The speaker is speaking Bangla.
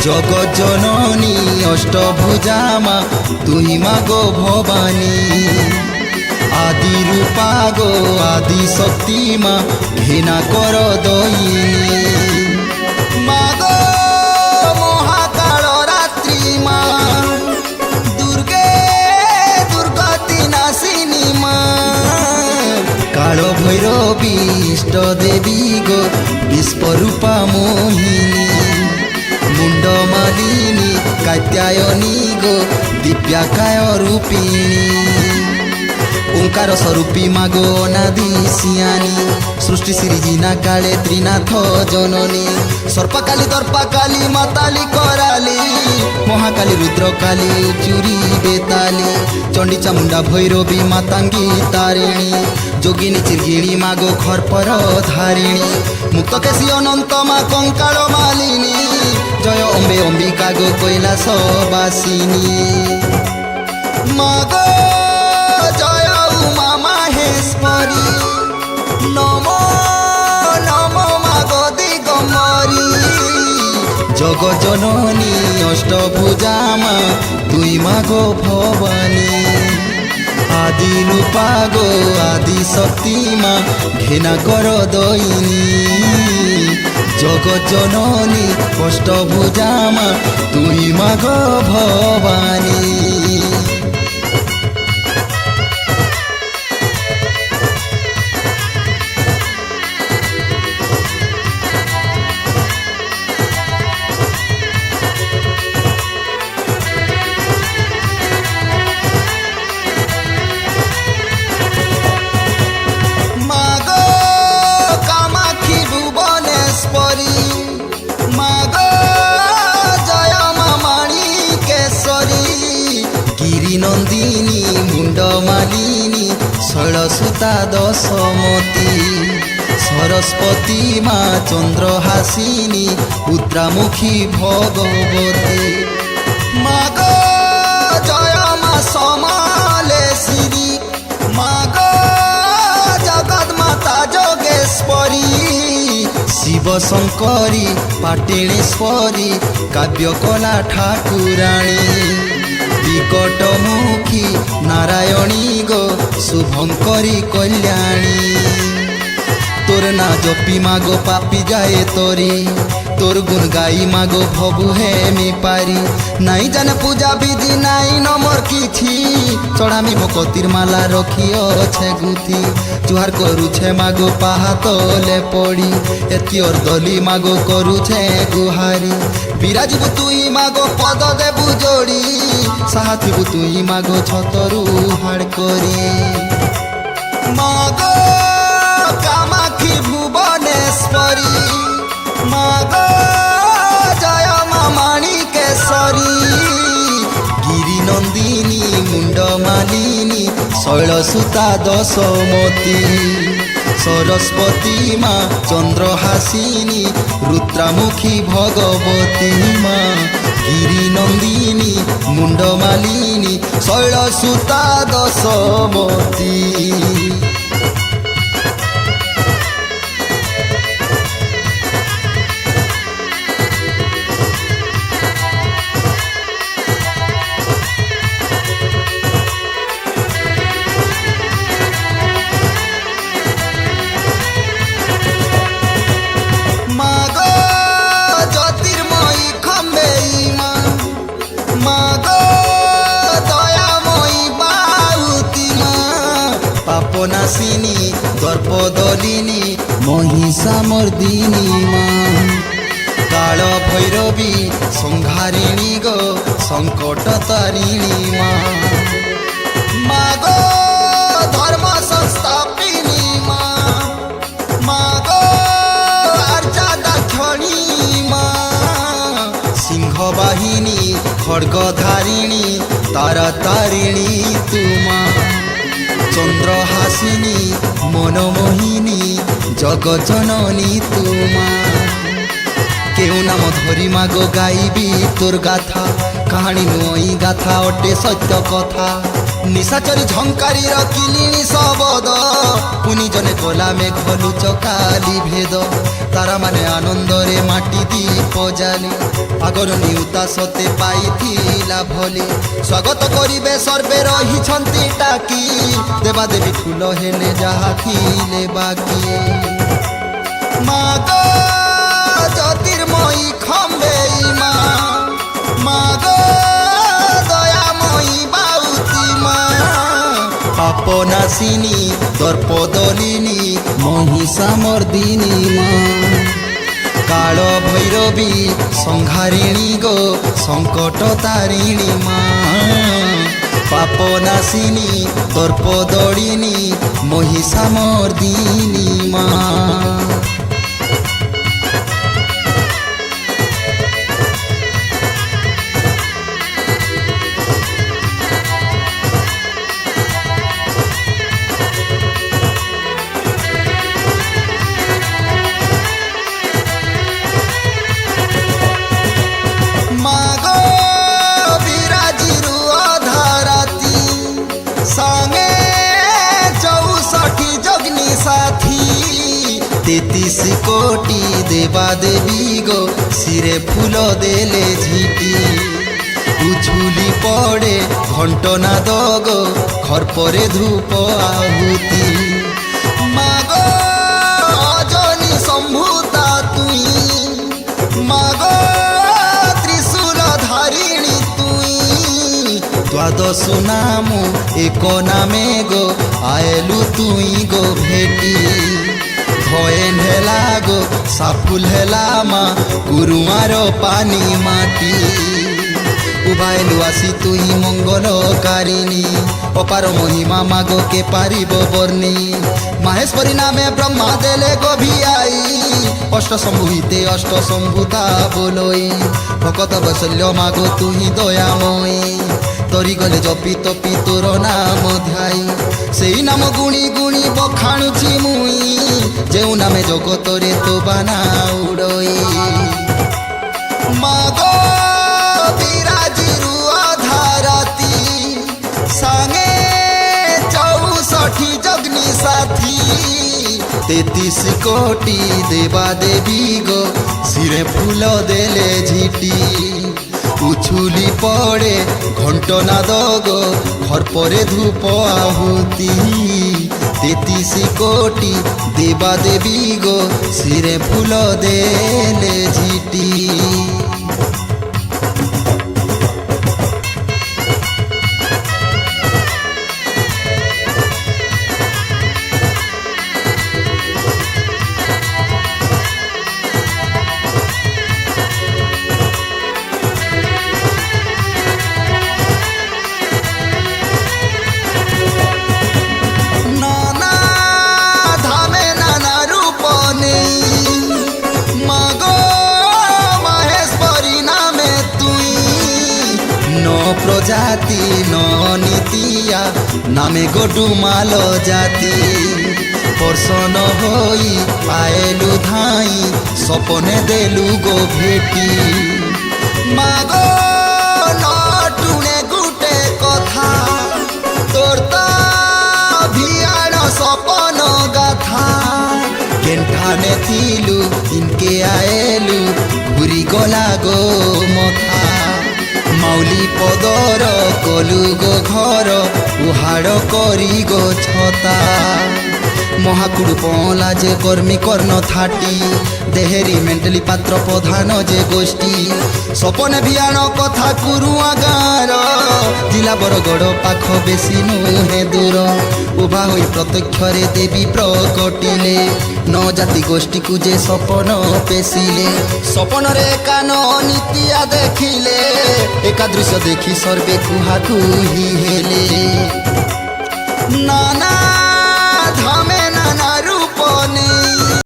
জগজ্জননী অষ্টভুজা মা তুই মা গো ভবানী। আদি রূপা গো আদি শক্তি মা ঘৃণা কর দয়িনী। মা গো মহাকাল রাত্রি মা দুর্গে দুর্গতি নাশিনী মা। কাল ভৈরবী ইষ্ট দেবী গো বিশ্বরূপা মোহিনী। মুন্ড মালিনী কাত্যায়নী গো দিব্যাকায় রূপিণী। ওঙ্কার স্বরূপী মাগো অনাদি শিয়ানী। সৃষ্টি সিরিজিনা কালে ত্রিনাথ জননী। সর্পকালী দর্পকালী মাতালি কৰালী। মহাকালী রুদ্রকালী চুরি বেতালী। চণ্ডী চামুণ্ডা ভৈরবী মাতাঙ্গী তারিণী। যোগিনী চির্গিণী মাগো খর্পর ধারিণী। মুক্তকেশী অনন্ত মা কঙ্কাল মালিনী। জয় অম্বে অম্বিকা গো কৈলাস বাসিনী। মাগো জয় উমা মাহেশ্বরী। নম নম মাগো দিগম্বরী। জগজ্জননী অষ্টভুজা মা তুই মাগো ভবানী। আদি রূপা গো আদি শক্তি মা ঘৃণা কর দয়িনী। জগজ্জননী অষ্টভুজা মা তুই মাগো ভবানী। নন্দিনী মুন্ড মালিনী শৈলসুতা দশমতী। সরস্বতী মা চন্দ্রহাসিনী পুত্রামুখী ভগবতী। মাগো জয় মা সমলেশ্বরী। মাগো জগৎ মাতা যোগেশ্বরী। শিব শঙ্করী পাটিণেশ্বরী কাব্যকলা ঠাকুরাণী। বিকটমুখী নারায়ণী গো শুভঙ্করী কল্যাণী। তোর না জপি মাগো পাপি যায় তরি। তোর গুণ গাই মাগো ভবু হে মি পারি। নাই জানে পূজা বিধি নাই নমর কিছু। চড়ামি মো কতির মালা রখি অছে গুথি। জুহার করুছে মাগো পাহা তলে পড়ি। এতিওর দলি মাগো করুছে গুহারি। বিরাজিবু তুই মাগো পদ দেবু যোড়ি। সাহাথিবু তুই মাগো ছতরু হাড় করি। মাগো কামাক্ষী ভুবনেশ্বরী। মাগো জয় মা মাণিকেশ্বরী। গিরি নন্দিনী মুন্ড মালিনী শৈলসুতা দশমতী। সরস্বতী মা চন্দ্রহাসিনী রুদ্রামুখী ভগবতী মা। গিরি নন্দিনী মুন্ড মালিনী শৈলসুতা দশমতী। নাসিনী দর্পদলিনী মহিষামর্দিনী মা। কাল ভৈরবী সংহারিণী গো সংকট তারিণী মা। মাগো ধর্ম সংস্থাপিনী মা। মাগো আর্যা দাক্ষিণী মা। সিংহ বাহিনী খড়গধারিণী তারা তারিণী তুমা। চন্দ্রহাসিনী মনমোহিনী জগজ্জননী তুমা। কেউ নাম ধরি মাগো গাইবি তোর গাথা। কাহাণী নই গাথা অটে সত্য কথা। নিশাচরি ঝঙ্কারীর কিলিনি শবদ পুনি জনে গলা মেঘ লুচকালি ভেদ তারা মানে আনন্দরে মাটি দীপ জালি আগর নিউতা সতে পাইথিলা ভলি স্বাগত করিবে সর্বে রহিছন্তি টাকি দেবাদেবী ফুল হেলে যাহা থিলে বাকি মাগ জ্যোতির্ময়ী খম্বেই মা মাগ দয়াময়ী বাউতি মা পাপনাশিনী দর্পদলিনী মহিষামর্দিনী মা কাল ভৈরবী সংহারিণী গো সংকট তারিণী মা পাপনাশিনী দর্পদলিনী মহিষামর্দিনী মা তেত্রিশ কোটি দেবা দেবী গো শিরে ফুল দেলে ঝিটি উঝুলি পড়ে ঘণ্টনাদ গো খর্পরে ধূপ আহুতি মাগ অজনী সম্ভূতা তুই মাগ ত্রিশূল ধারিণী তুই দ্বাদশ নাম এক নামে গো আয়েলু তুই গো ভেটি ভয়েন হেলা গো সাফুল হেলা মা গুরুমার পানি মাটি উভাইলু আসি তুই মঙ্গলকারিণী অপার মহিমা মাগো কে পারিব বর্ণি মাহেশ্বরী নামে ব্রহ্মা দেলে গো ভিআই অষ্ট শম্ভুতে অষ্ট শম্ভুতা বলই ভকত বৈশল্য মাগো তুই দয়াময়ী তরি গলে জপি তপি তোর নাম ধ্যাই সেই নাম গুণি গুণি বখাণুছি মুই যেউ নামে জগতরে তো বানা উড়ই মাগ বিরাজিরু আধারাতি সাঙে 64 জগ্নি সাথী 33 কোটি দেবা দেবী গো শিরে ফুল দেলে ঝিটি উছুলি পড়ে ঘণ্টনাদ গো খর্পরে ধূপ আহুতি 33 কোটি দেবা দেবী গো শিরে ফুল দেলে ঝিটি প্রজাতি নীতিয়া নামে গোডুমাল জাতি পর্ষণ হই পায়েলু ধাই সপনে দেলু গো ভেটি মাগ নটুনে গুটে কথা তোর তো ভিয়াণ সপন গাথা কেন্ঠানে থিলু ইনকে আয়েলু ঘুরি গলা গো মথা মাউলি পদর কলু গো ঘর উহাড় করি গো ছতা মহাকুড়ু পলা যে কর্মী কর্ণ থাটি দেহেরি মেন্টালি পাত্র প্রধান যে গোষ্ঠী সপনে ভিয়াণ কথা কুরুয়া গাঁর জিলা বরগড় পাখ বেশি নুহে দূর উভা হই প্রত্যক্ষরে দেবী প্রকটিলে ন জাতি গোষ্ঠীকু যে সপন পেশিলে সপনরে কান নিতিয়া দেখিলে একা দৃশ্য দেখি সর্বে কুহা কুহি হেলে নানা ধামে